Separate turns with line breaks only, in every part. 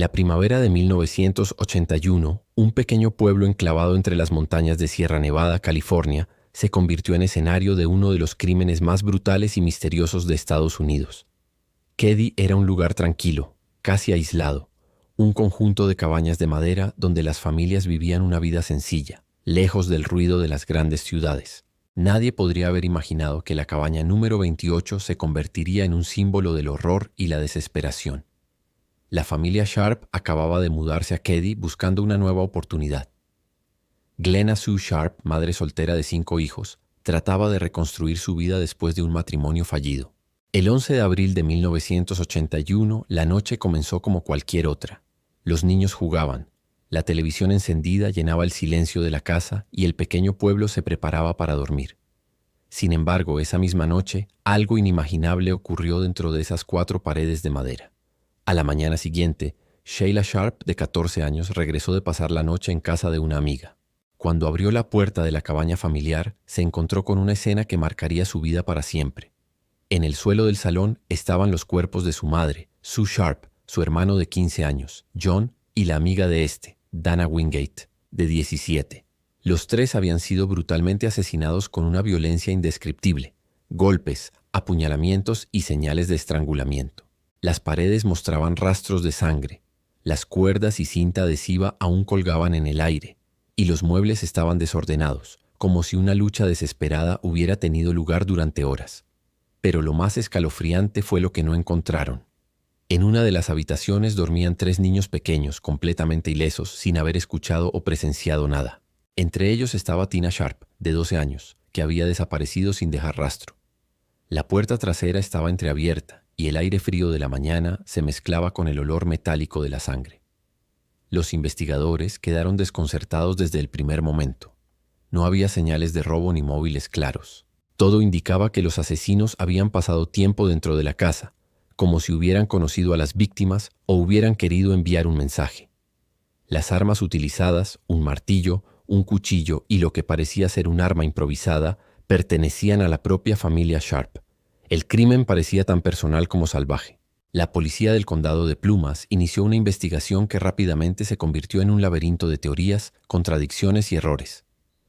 la primavera de 1981, un pequeño pueblo enclavado entre las montañas de Sierra Nevada, California, se convirtió en escenario de uno de los crímenes más brutales y misteriosos de Estados Unidos. Keddie era un lugar tranquilo, casi aislado, un conjunto de cabañas de madera donde las familias vivían una vida sencilla, lejos del ruido de las grandes ciudades. Nadie podría haber imaginado que la cabaña número 28 se convertiría en un símbolo del horror y la desesperación. La familia Sharp acababa de mudarse a Keddie buscando una nueva oportunidad. Glenna Sue Sharp, madre soltera de 5 hijos, trataba de reconstruir su vida después de un matrimonio fallido. El 11 de abril de 1981, la noche comenzó como cualquier otra. Los niños jugaban, la televisión encendida llenaba el silencio de la casa y el pequeño pueblo se preparaba para dormir. Sin embargo, esa misma noche, algo inimaginable ocurrió dentro de esas 4 paredes de madera. A la mañana siguiente, Sheila Sharp, de 14 años, regresó de pasar la noche en casa de una amiga. Cuando abrió la puerta de la cabaña familiar, se encontró con una escena que marcaría su vida para siempre. En el suelo del salón estaban los cuerpos de su madre, Sue Sharp, su hermano de 15 años, John, y la amiga de este, Dana Wingate, de 17. Los 3 habían sido brutalmente asesinados con una violencia indescriptible, golpes, apuñalamientos y señales de estrangulamiento. Las paredes mostraban rastros de sangre, las cuerdas y cinta adhesiva aún colgaban en el aire, y los muebles estaban desordenados, como si una lucha desesperada hubiera tenido lugar durante horas. Pero lo más escalofriante fue lo que no encontraron. En una de las habitaciones dormían 3 niños pequeños, completamente ilesos, sin haber escuchado o presenciado nada. Entre ellos estaba Tina Sharp, de 12 años, que había desaparecido sin dejar rastro. La puerta trasera estaba entreabierta y el aire frío de la mañana se mezclaba con el olor metálico de la sangre. Los investigadores quedaron desconcertados desde el primer momento. No había señales de robo ni móviles claros. Todo indicaba que los asesinos habían pasado tiempo dentro de la casa, como si hubieran conocido a las víctimas o hubieran querido enviar un mensaje. Las armas utilizadas, un martillo, un cuchillo y lo que parecía ser un arma improvisada, pertenecían a la propia familia Sharp. El crimen parecía tan personal como salvaje. La policía del condado de Plumas inició una investigación que rápidamente se convirtió en un laberinto de teorías, contradicciones y errores.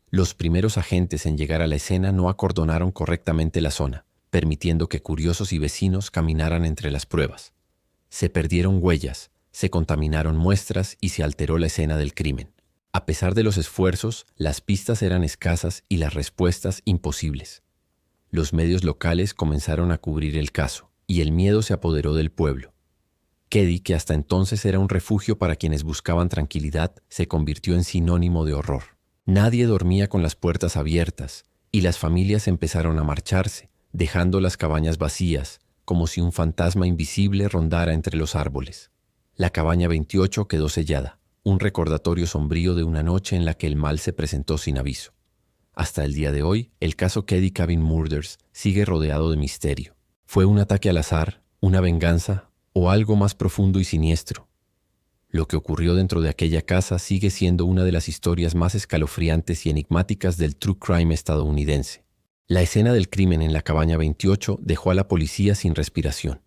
Los primeros agentes en llegar a la escena no acordonaron correctamente la zona, permitiendo que curiosos y vecinos caminaran entre las pruebas. Se perdieron huellas, se contaminaron muestras y se alteró la escena del crimen. A pesar de los esfuerzos, las pistas eran escasas y las respuestas imposibles. Los medios locales comenzaron a cubrir el caso, y el miedo se apoderó del pueblo. Keddie, que hasta entonces era un refugio para quienes buscaban tranquilidad, se convirtió en sinónimo de horror. Nadie dormía con las puertas abiertas, y las familias empezaron a marcharse, dejando las cabañas vacías, como si un fantasma invisible rondara entre los árboles. La cabaña 28 quedó sellada, un recordatorio sombrío de una noche en la que el mal se presentó sin aviso. Hasta el día de hoy, el caso Keddie Cabin Murders sigue rodeado de misterio. ¿Fue un ataque al azar, una venganza o algo más profundo y siniestro? Lo que ocurrió dentro de aquella casa sigue siendo una de las historias más escalofriantes y enigmáticas del true crime estadounidense. La escena del crimen en la cabaña 28 dejó a la policía sin respiración.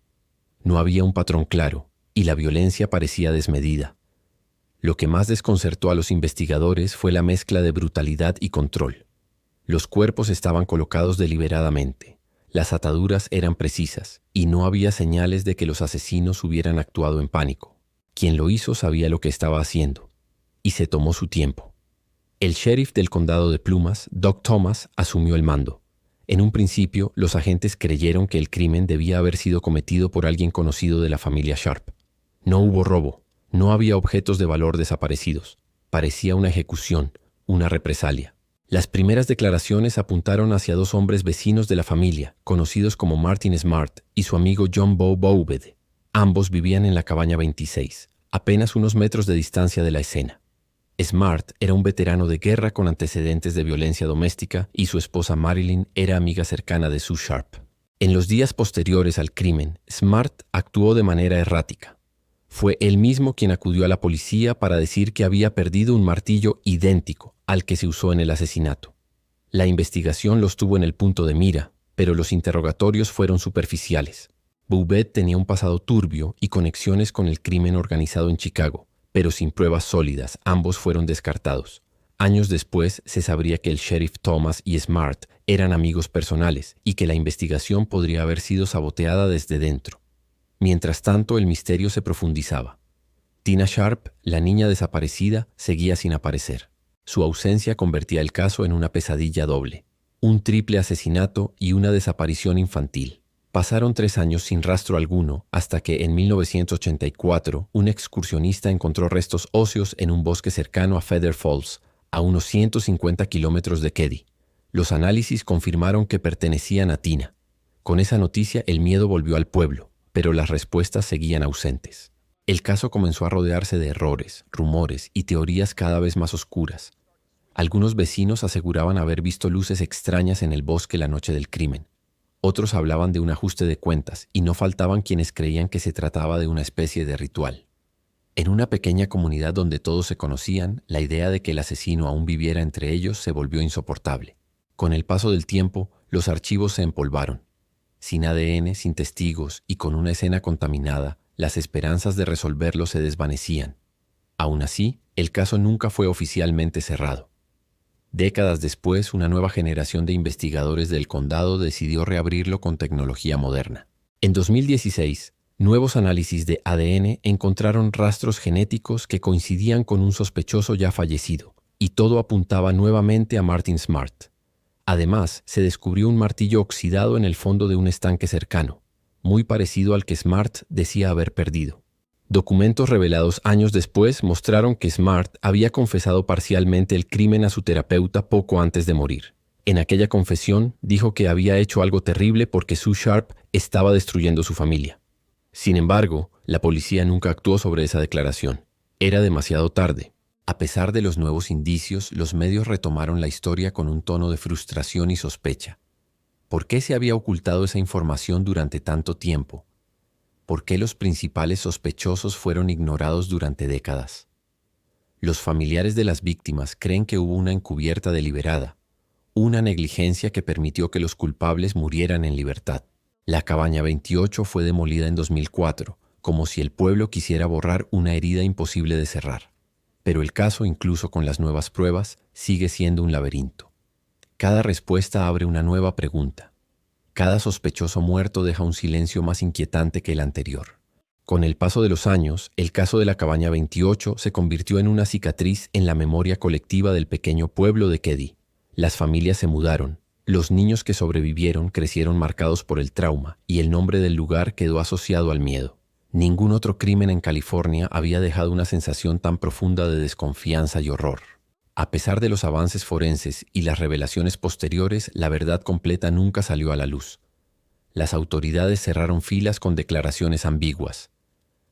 No había un patrón claro y la violencia parecía desmedida. Lo que más desconcertó a los investigadores fue la mezcla de brutalidad y control. Los cuerpos estaban colocados deliberadamente, las ataduras eran precisas y no había señales de que los asesinos hubieran actuado en pánico. Quien lo hizo sabía lo que estaba haciendo, y se tomó su tiempo. El sheriff del condado de Plumas, Doug Thomas, asumió el mando. En un principio, los agentes creyeron que el crimen debía haber sido cometido por alguien conocido de la familia Sharp. No hubo robo, no había objetos de valor desaparecidos. Parecía una ejecución, una represalia. Las primeras declaraciones apuntaron hacia 2 hombres vecinos de la familia, conocidos como Martin Smart y su amigo John Bo Boubede. Ambos vivían en la cabaña 26, apenas unos metros de distancia de la escena. Smart era un veterano de guerra con antecedentes de violencia doméstica y su esposa Marilyn era amiga cercana de Sue Sharp. En los días posteriores al crimen, Smart actuó de manera errática. Fue él mismo quien acudió a la policía para decir que había perdido un martillo idéntico al que se usó en el asesinato. La investigación los tuvo en el punto de mira, pero los interrogatorios fueron superficiales. Boubet tenía un pasado turbio y conexiones con el crimen organizado en Chicago, pero sin pruebas sólidas, ambos fueron descartados. Años después se sabría que el sheriff Thomas y Smart eran amigos personales y que la investigación podría haber sido saboteada desde dentro. Mientras tanto, el misterio se profundizaba. Tina Sharp, la niña desaparecida, seguía sin aparecer. Su ausencia convertía el caso en una pesadilla doble. Un triple asesinato y una desaparición infantil. Pasaron 3 años sin rastro alguno hasta que en 1984 un excursionista encontró restos óseos en un bosque cercano a Feather Falls, a unos 150 kilómetros de Keddie. Los análisis confirmaron que pertenecían a Tina. Con esa noticia el miedo volvió al pueblo, pero las respuestas seguían ausentes. El caso comenzó a rodearse de errores, rumores y teorías cada vez más oscuras. Algunos vecinos aseguraban haber visto luces extrañas en el bosque la noche del crimen. Otros hablaban de un ajuste de cuentas y no faltaban quienes creían que se trataba de una especie de ritual. En una pequeña comunidad donde todos se conocían, la idea de que el asesino aún viviera entre ellos se volvió insoportable. Con el paso del tiempo, los archivos se empolvaron. Sin ADN, sin testigos y con una escena contaminada, las esperanzas de resolverlo se desvanecían. Aún así, el caso nunca fue oficialmente cerrado. Décadas después, una nueva generación de investigadores del condado decidió reabrirlo con tecnología moderna. En 2016, nuevos análisis de ADN encontraron rastros genéticos que coincidían con un sospechoso ya fallecido, y todo apuntaba nuevamente a Martin Smart. Además, se descubrió un martillo oxidado en el fondo de un estanque cercano, muy parecido al que Smart decía haber perdido. Documentos revelados años después mostraron que Smart había confesado parcialmente el crimen a su terapeuta poco antes de morir. En aquella confesión dijo que había hecho algo terrible porque Sue Sharp estaba destruyendo su familia. Sin embargo, la policía nunca actuó sobre esa declaración. Era demasiado tarde. A pesar de los nuevos indicios, los medios retomaron la historia con un tono de frustración y sospecha. ¿Por qué se había ocultado esa información durante tanto tiempo? ¿Por qué los principales sospechosos fueron ignorados durante décadas? Los familiares de las víctimas creen que hubo una encubierta deliberada, una negligencia que permitió que los culpables murieran en libertad. La cabaña 28 fue demolida en 2004, como si el pueblo quisiera borrar una herida imposible de cerrar. Pero el caso, incluso con las nuevas pruebas, sigue siendo un laberinto. Cada respuesta abre una nueva pregunta. Cada sospechoso muerto deja un silencio más inquietante que el anterior. Con el paso de los años, el caso de la cabaña 28 se convirtió en una cicatriz en la memoria colectiva del pequeño pueblo de Keddie. Las familias se mudaron, los niños que sobrevivieron crecieron marcados por el trauma y el nombre del lugar quedó asociado al miedo. Ningún otro crimen en California había dejado una sensación tan profunda de desconfianza y horror. A pesar de los avances forenses y las revelaciones posteriores, la verdad completa nunca salió a la luz. Las autoridades cerraron filas con declaraciones ambiguas.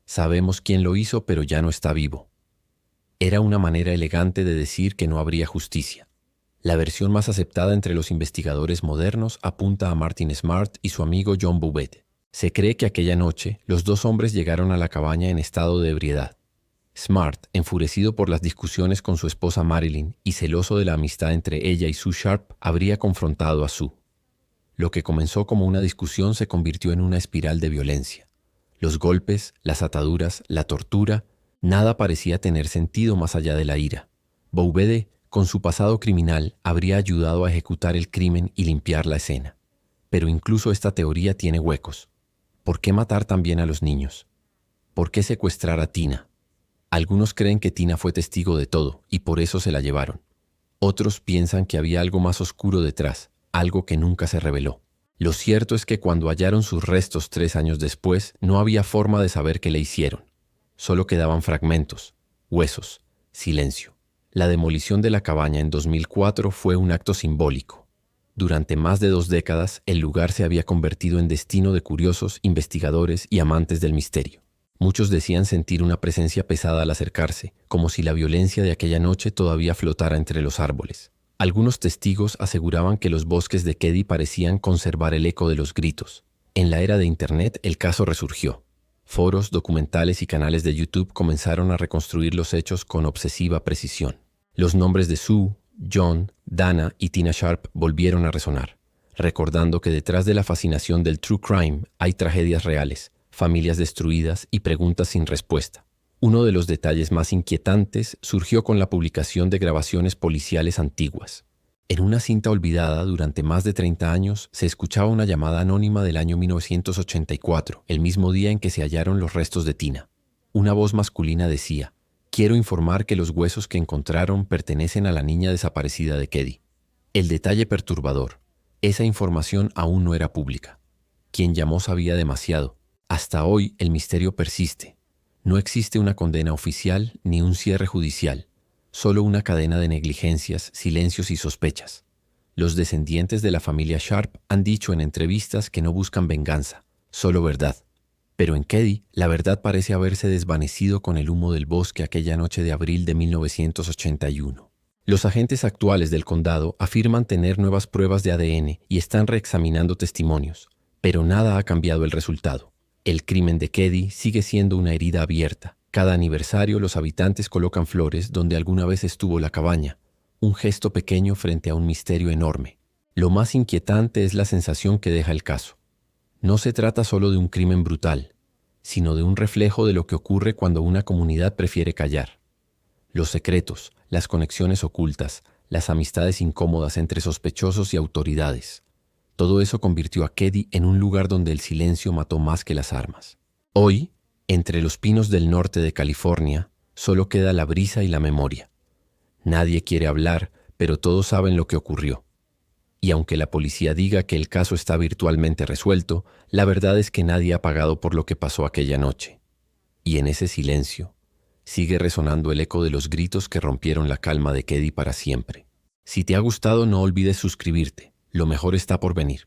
Sabemos quién lo hizo, pero ya no está vivo. Era una manera elegante de decir que no habría justicia. La versión más aceptada entre los investigadores modernos apunta a Martin Smart y su amigo John Boubet. Se cree que aquella noche los dos hombres llegaron a la cabaña en estado de ebriedad. Smart, enfurecido por las discusiones con su esposa Marilyn y celoso de la amistad entre ella y Sue Sharp, habría confrontado a Sue. Lo que comenzó como una discusión se convirtió en una espiral de violencia. Los golpes, las ataduras, la tortura, nada parecía tener sentido más allá de la ira. Boubet, con su pasado criminal, habría ayudado a ejecutar el crimen y limpiar la escena. Pero incluso esta teoría tiene huecos. ¿Por qué matar también a los niños? ¿Por qué secuestrar a Tina? Algunos creen que Tina fue testigo de todo y por eso se la llevaron. Otros piensan que había algo más oscuro detrás, algo que nunca se reveló. Lo cierto es que cuando hallaron sus restos 3 años después, no había forma de saber qué le hicieron. Solo quedaban fragmentos, huesos, silencio. La demolición de la cabaña en 2004 fue un acto simbólico. Durante más de 2 décadas, el lugar se había convertido en destino de curiosos, investigadores y amantes del misterio. Muchos decían sentir una presencia pesada al acercarse, como si la violencia de aquella noche todavía flotara entre los árboles. Algunos testigos aseguraban que los bosques de Keddie parecían conservar el eco de los gritos. En la era de Internet, el caso resurgió. Foros, documentales y canales de YouTube comenzaron a reconstruir los hechos con obsesiva precisión. Los nombres de Sue, John, Dana y Tina Sharp volvieron a resonar. recordando que detrás de la fascinación del true crime hay tragedias reales, familias destruidas y preguntas sin respuesta. Uno de los detalles más inquietantes surgió con la publicación de grabaciones policiales antiguas. En una cinta olvidada durante más de 30 años se escuchaba una llamada anónima del año 1984, el mismo día en que se hallaron los restos de Tina. Una voz masculina decía: «Quiero informar que los huesos que encontraron pertenecen a la niña desaparecida de Keddie». El detalle perturbador: esa información aún no era pública. Quien llamó sabía demasiado. Hasta hoy el misterio persiste. No existe una condena oficial ni un cierre judicial, solo una cadena de negligencias, silencios y sospechas. Los descendientes de la familia Sharp han dicho en entrevistas que no buscan venganza, solo verdad. Pero en Keddie, la verdad parece haberse desvanecido con el humo del bosque aquella noche de abril de 1981. Los agentes actuales del condado afirman tener nuevas pruebas de ADN y están reexaminando testimonios, pero nada ha cambiado el resultado. El crimen de Keddie sigue siendo una herida abierta. Cada aniversario los habitantes colocan flores donde alguna vez estuvo la cabaña, un gesto pequeño frente a un misterio enorme. Lo más inquietante es la sensación que deja el caso. No se trata solo de un crimen brutal, sino de un reflejo de lo que ocurre cuando una comunidad prefiere callar. Los secretos, las conexiones ocultas, las amistades incómodas entre sospechosos y autoridades. Todo eso convirtió a Keddie en un lugar donde el silencio mató más que las armas. Hoy, entre los pinos del norte de California, solo queda la brisa y la memoria. Nadie quiere hablar, pero todos saben lo que ocurrió. Y aunque la policía diga que el caso está virtualmente resuelto, la verdad es que nadie ha pagado por lo que pasó aquella noche. Y en ese silencio sigue resonando el eco de los gritos que rompieron la calma de Keddie para siempre. Si te ha gustado, no olvides suscribirte. Lo mejor está por venir.